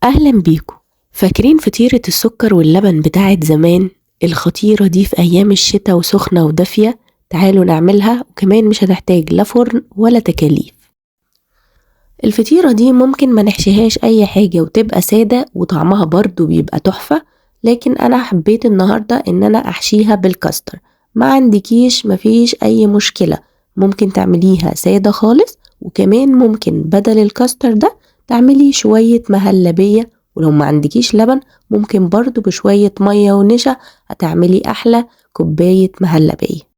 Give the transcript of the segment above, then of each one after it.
أهلا بيكم. فاكرين فطيرة السكر واللبن بتاعت زمان الخطيرة دي في أيام الشتاء وسخنة ودافية؟ تعالوا نعملها، وكمان مش هتحتاج لا فرن ولا تكاليف. الفطيرة دي ممكن ما نحشيهاش أي حاجة وتبقى سادة وطعمها برضو بيبقى تحفة، لكن أنا حبيت النهاردة إن أنا أحشيها بالكاستر. ما عندكيش مفيش أي مشكلة، ممكن تعمليها سادة خالص، وكمان ممكن بدل الكاستر ده تعملي شوية مهلبية، ولو ما عندكيش لبن ممكن برضو بشوية مية ونشا هتعملي أحلى كوباية مهلبية.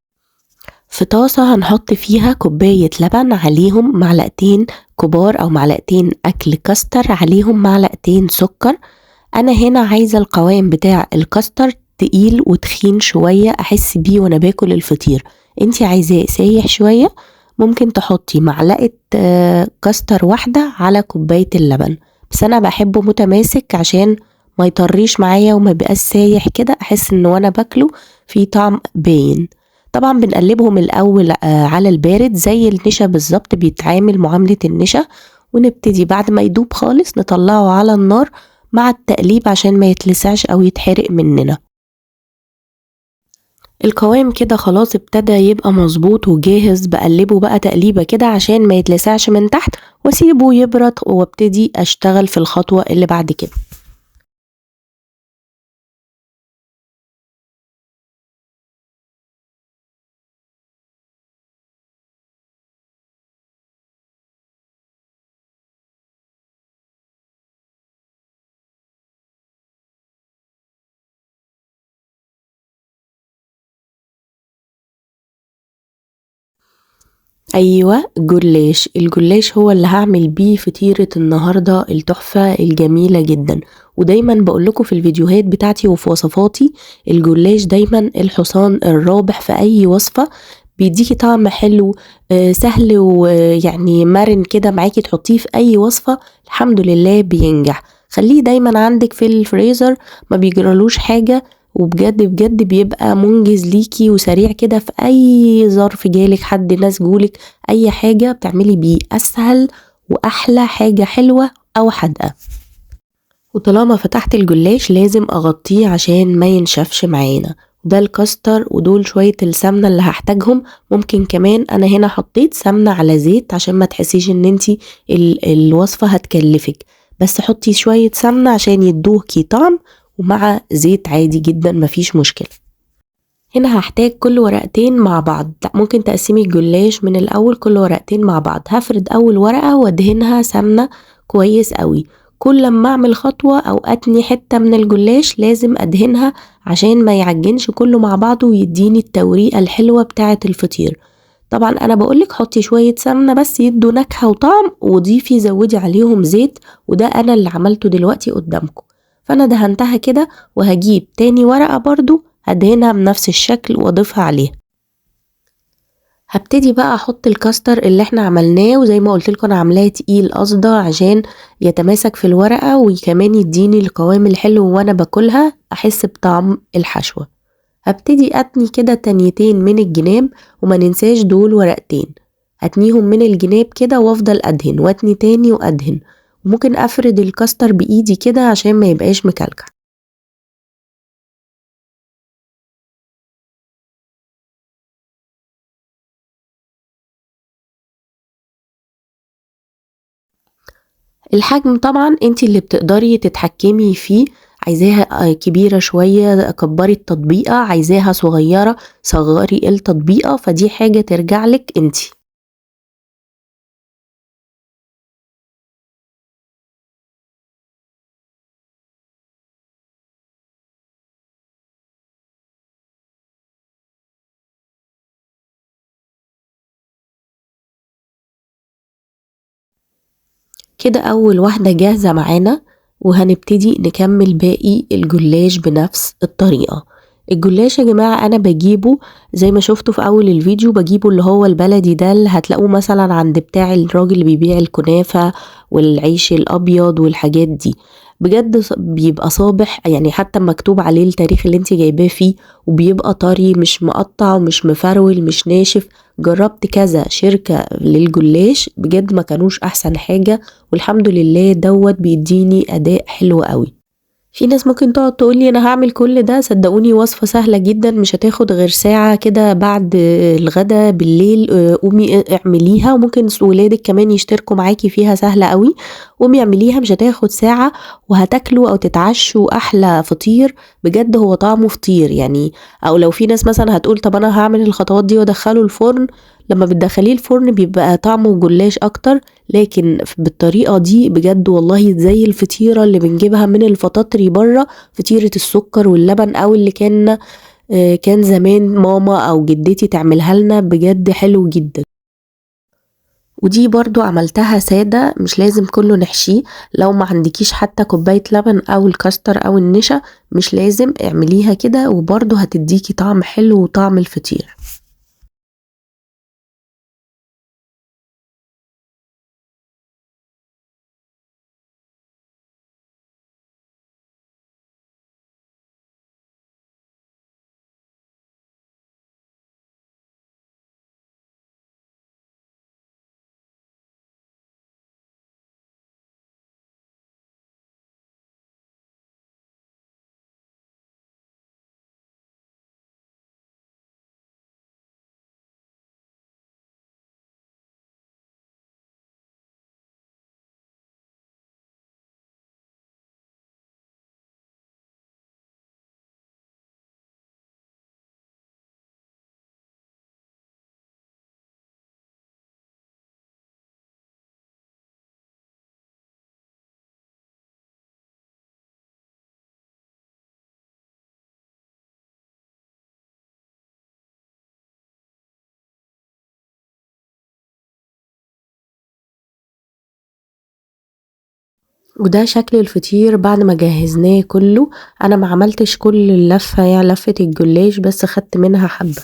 في طاسة هنحط فيها كوباية لبن، عليهم معلقتين كبار أو معلقتين أكل كاستر، عليهم معلقتين سكر. أنا هنا عايزة القوام بتاع الكاستر تقيل وتخين شوية أحس بيه وأنا باكل الفطير. انتي عايزاه سايح شوية، ممكن تحطي معلقة كاستر واحدة على كوباية اللبن، بس أنا بحبه متماسك عشان ما يطريش معايا وما يبقاش سايح كده، أحس إن وأنا باكله في طعم باين. طبعا بنقلبهم الأول على البارد زي النشا بالظبط، بيتعامل معاملة النشا، ونبتدي بعد ما يدوب خالص نطلعه على النار مع التقليب عشان ما يتلسعش أو يتحرق مننا. القوام كده خلاص ابتدى يبقى مظبوط وجاهز، بقلبه بقى تقليبة كده عشان ما يتلسعش من تحت، واسيبه يبرد وابتدي اشتغل في الخطوة اللي بعد كده. ايوه، الجلاش هو اللي هعمل بيه فطيرة النهاردة التحفة الجميلة جدا. ودايما بقولكوا في الفيديوهات بتاعتي وفي وصفاتي، الجلاش دايما الحصان الرابح في اي وصفة، بيديكي طعم حلو، سهل ويعني مرن كده معاكي تحطيه في اي وصفة، الحمد لله بينجح. خليه دايما عندك في الفريزر، ما بيجرالوش حاجة، وبجد بجد بيبقى منجز ليكي وسريع كده في اي ظرف جالك، حد ناس جولك، اي حاجة بتعملي بيه اسهل واحلى حاجة حلوة او حادقة. وطالما فتحت الجلاش لازم اغطيه عشان ما ينشفش معانا. ده الكاستر ودول شوية السمنة اللي هحتاجهم، ممكن كمان انا هنا حطيت سمنة على زيت عشان ما تحسيش ان انتي الوصفة هتكلفك، بس حطي شوية سمنة عشان يدوكي طعم، ومع زيت عادي جدا مفيش مشكلة. هنا هحتاج كل ورقتين مع بعض، لا ممكن تقسمي الجلاش من الاول كل ورقتين مع بعض. هفرد اول ورقة وادهنها سمنة كويس قوي، كل لما اعمل خطوة او اتني حتة من الجلاش لازم ادهنها عشان ما يعجنش كله مع بعضه ويديني التوريقة الحلوة بتاعة الفطير. طبعا انا بقولك حطي شوية سمنة بس يدوا نكهة وطعم، وضيفي زودي عليهم زيت، وده انا اللي عملته دلوقتي قدامكم. فانا دهنتها كده، وهجيب تاني ورقة برضو هدهنها بنفس الشكل واضيفها عليها. هبتدي بقى احط الكاستر اللي احنا عملناه، وزي ما قلت لكم انا عاملاه تقيل قصده عشان يتماسك في الورقة، وكمان يديني القوام الحلو وانا باكلها احس بطعم الحشوة. هبتدي اتني كده تنيتين من الجناب، وما ننساش دول ورقتين، اتنيهم من الجناب كده وافضل ادهن واتني تاني وادهن، وممكن افرد الكاستر بايدي كده عشان ما يبقاش مكلكع. الحجم طبعا انتي اللي بتقدري تتحكمي فيه، عايزاها كبيرة شوية كبري التطبيقة، عايزاها صغيرة صغري التطبيقة، فدي حاجة ترجعلك انتي. كده اول واحدة جاهزة معانا، وهنبتدي نكمل باقي الجلاش بنفس الطريقة. الجلاش يا جماعة أنا باجيبه زي ما شفتوا في أول الفيديو، باجيبه اللي هو البلدي ده اللي هتلاقوه مثلا عند بتاع الراجل اللي بيبيع الكنافة والعيش الأبيض والحاجات دي. بجد بيبقى صابح، يعني حتى مكتوب عليه التاريخ اللي انت جايباه فيه، وبيبقى طري مش مقطع ومش مفرول مش ناشف. جربت كذا شركة للجلاش بجد ما كانوش أحسن حاجة، والحمد لله دوت بيديني أداء حلو قوي. في ناس ممكن تقعد تقولي انا هعمل كل ده، صدقوني وصفة سهلة جدا مش هتاخد غير ساعة كده بعد الغدا بالليل. قومي اعمليها، وممكن ولادك كمان يشتركوا معاكي فيها، سهلة قوي. قومي اعمليها مش هتاخد ساعة، وهتاكلوا او تتعشوا احلى فطير. بجد هو طعمه فطير يعني. او لو في ناس مثلا هتقول طب انا هعمل الخطوات دي وادخله الفرن، لما بتدخليه الفرن بيبقى طعمه جلاش اكتر. لكن بالطريقة دي بجد والله زي الفطيرة اللي بنجيبها من الفطاطري بره، فطيرة السكر واللبن، او اللي كان زمان ماما او جدتي تعملها لنا، بجد حلو جدا. ودي برضو عملتها سادة، مش لازم كله نحشيه. لو ما عندكيش حتى كوباية لبن او الكاستر او النشا، مش لازم، اعمليها كده وبرضو هتديكي طعم حلو وطعم الفطير. وده شكل الفطير بعد ما جهزناه كله. انا ما عملتش كل اللفة يعني لفة الجلاش، بس خدت منها حبة.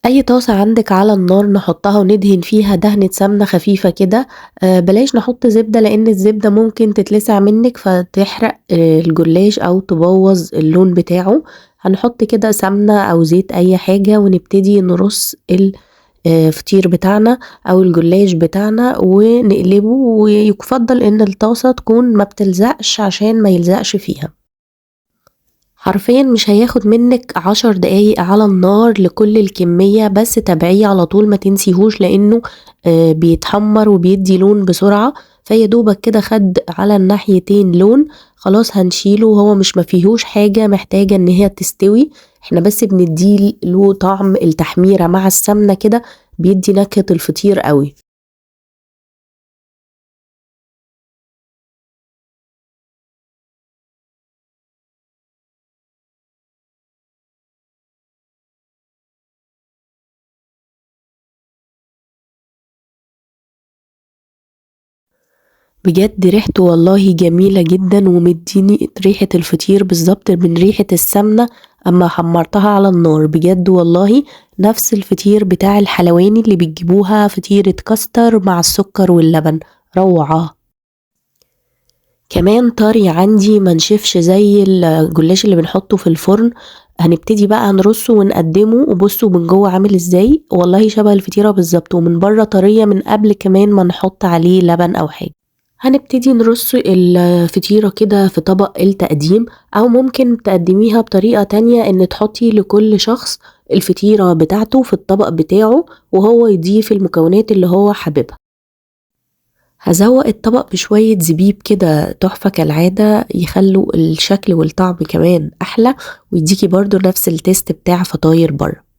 اي طاسة عندك على النار نحطها وندهن فيها دهنة سمنة خفيفة كده. بلاش نحط زبدة لان الزبدة ممكن تتلسع منك فتحرق الجلاش او تبوظ اللون بتاعه. هنحط كده سمنة او زيت اي حاجة، ونبتدي نرص الفطير بتاعنا او الجلاش بتاعنا ونقلبه. ويفضل ان الطاسة تكون ما بتلزقش عشان ما يلزقش فيها. حرفيا مش هياخد منك 10 دقايق على النار لكل الكمية، بس تابعيه على طول ما تنسيهوش لانه بيتحمر وبيدي لون بسرعة. فيا دوبك كده خد على الناحيتين لون، خلاص هنشيله. وهو مش مفيهوش حاجة محتاجة ان هي تستوي، احنا بس بنديه له طعم التحميرة مع السمنة كده، بيدي نكهة الفطير قوي. بجد ريحته والله جميلة جدا، ومديني ريحة الفطير بالظبط من ريحة السمنة اما حمرتها على النار. بجد والله نفس الفطير بتاع الحلواني اللي بتجيبوها، فطيرة كاستر مع السكر واللبن، روعة. كمان طري عندي منشفش زي الجلاش اللي بنحطه في الفرن. هنبتدي بقى نرصه ونقدمه، وبصوا من جوه عامل ازاي، والله شبه الفطيرة بالظبط، ومن بره طرية من قبل كمان ما نحط عليه لبن او حاجة. هنبتدي نرص الفطيرة كده في طبق التقديم، أو ممكن تقدميها بطريقة تانية إن تحطي لكل شخص الفطيرة بتاعته في الطبق بتاعه، وهو يضيف المكونات اللي هو حاببها. هزوق الطبق بشوية زبيب كده تحفة كالعادة، يخلوا الشكل والطعم كمان أحلى، ويديكي برضو نفس التيست بتاع فطاير بره.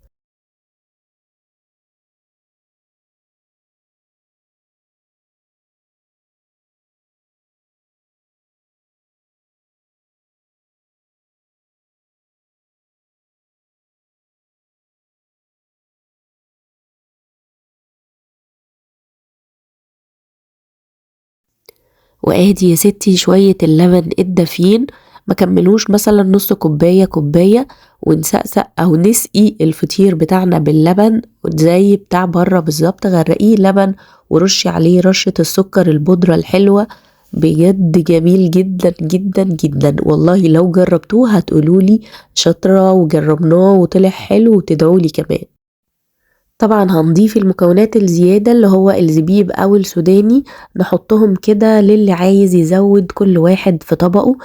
وادي يا ستي شوية اللبن الدافيين، ما كملوش مثلا نص كوباية كوباية، ونسقسق او نسقي الفطير بتاعنا باللبن زي بتاع بره بالظبط. غرقيه لبن ورشي عليه رشة السكر البودرة الحلوة، بجد جميل جدا جدا جدا. والله لو جربتوه هتقولولي شاطرة وجربناه وطلع حلو وتدعولي كمان. طبعا هنضيف المكونات الزيادة اللي هو الزبيب او السوداني، نحطهم كده للي عايز يزود كل واحد في طبقه.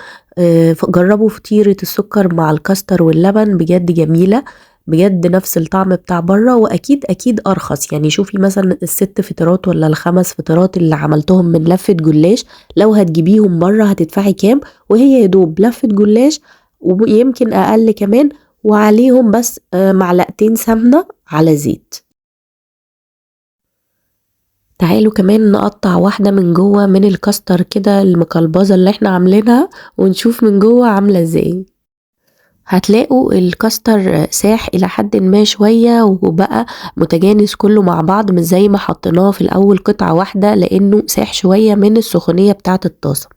جربوا فطيرة السكر مع الكاستر واللبن، بجد جميلة، بجد نفس الطعم بتاع بره، واكيد اكيد ارخص. يعني شوفي مثلا ال6 فطيرات ولا ال5 فطيرات اللي عملتهم من لفة جلاش، لو هتجيبيهم بره هتدفعي كام؟ وهي يدوب لفة جلاش ويمكن اقل كمان، وعليهم بس معلقتين سمنة على زيت. تعالوا كمان نقطع واحدة من جوه من الكاستر كده المقلبظة اللي احنا عاملينها، ونشوف من جوه عاملة ازاي. هتلاقوا الكاستر ساح الى حد ما شوية وبقى متجانس كله مع بعض، مش زي ما حطيناه في الاول قطعة واحدة، لانه ساح شوية من السخونية بتاعة الطاسة.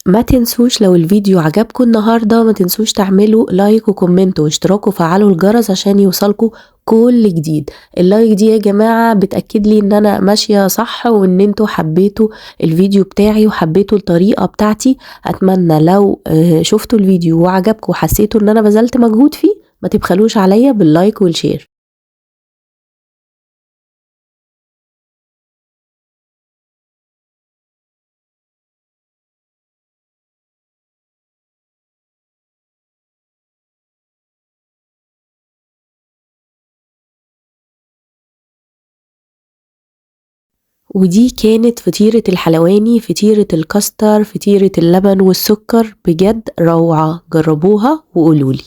ما تنسوش لو الفيديو عجبكم النهاردة ما تنسوش تعملوا لايك وكومنت واشتراك وفعلوا الجرس عشان يوصلكم كل جديد. اللايك دي يا جماعة بتأكد لي ان انا ماشية صح، وان انتوا حبيتوا الفيديو بتاعي وحبيتوا الطريقة بتاعتي. اتمنى لو شفتوا الفيديو وعجبكم وحسيتوا ان انا بذلت مجهود فيه، ما تبخلوش عليا باللايك والشير. ودي كانت فطيرة الحلواني، فطيرة الكاستر، فطيرة اللبن والسكر، بجد روعة. جربوها وقولولي.